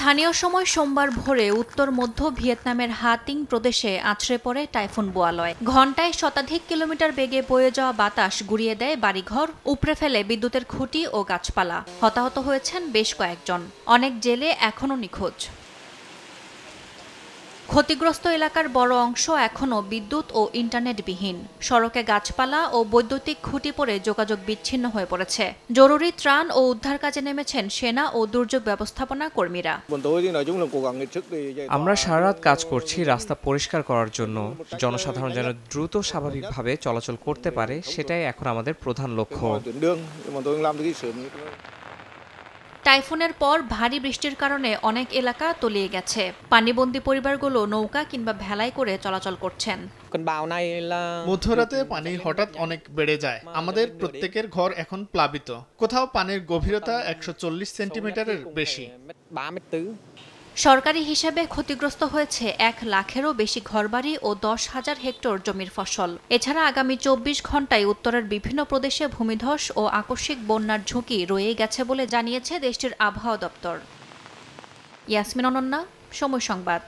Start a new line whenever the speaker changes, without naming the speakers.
স্থানীয় সময় সোমবার ভোরে উত্তর মধ্য ভিয়েতনামের হাতিং প্রদেশে আছড়ে পড়ে টাইফুন বোয়ালয়। ঘণ্টায় শতাধিক কিলোমিটার বেগে বয়ে যাওয়া বাতাস গুড়িয়ে দেয় বাড়িঘর, উপড়ে ফেলে বিদ্যুতের খুঁটি ও গাছপালা। হতাহত হয়েছেন বেশ কয়েকজন। অনেক জেলে এখনও নিখোঁজ। ক্ষতিগ্রস্ত এলাকার বড় অংশ এখনও বিদ্যুৎ ও ইন্টারনেটবিহীন। সড়কে গাছপালা ও বৈদ্যুতিক খুঁটি পড়ে যোগাযোগ বিচ্ছিন্ন হয়ে পড়েছে। জরুরি ত্রাণ ও উদ্ধার কাজে নেমেছেন সেনা ও দুর্যোগ ব্যবস্থাপনা কর্মীরা।
আমরা সারারাত কাজ করছি রাস্তা পরিষ্কার করার জন্য। জনসাধারণ যেন দ্রুত স্বাভাবিকভাবে চলাচল করতে পারে, সেটাই এখন আমাদের প্রধান লক্ষ্য।
টাইফুনের পর ভারী বৃষ্টির কারণে অনেক এলাকা তলিয়ে গেছে। পানিবন্দী পরিবারগুলো নৌকা কিংবা ভেলায় করে চলাচল করছেন।
মধ্যরাতে পানি হঠাৎ অনেক বেড়ে যায়। আমাদের প্রত্যেকের ঘর এখন প্লাবিত। কোথাও পানির গভীরতা 140 সেন্টিমিটারের বেশি।
সরকারি হিসেবে ক্ষতিগ্রস্ত হয়েছে 1 লাখেরও বেশি ঘরবাড়ি ও 10,000 হেক্টর জমির ফসল। এছাড়া আগামী 24 ঘণ্টায় উত্তরের বিভিন্ন প্রদেশে ভূমিধস ও আকস্মিক বন্যার ঝুঁকি রয়ে গেছে বলে জানিয়েছে দেশটির আবহাওয়া দপ্তর। ইয়াসমিন অনন্যা, সময় সংবাদ।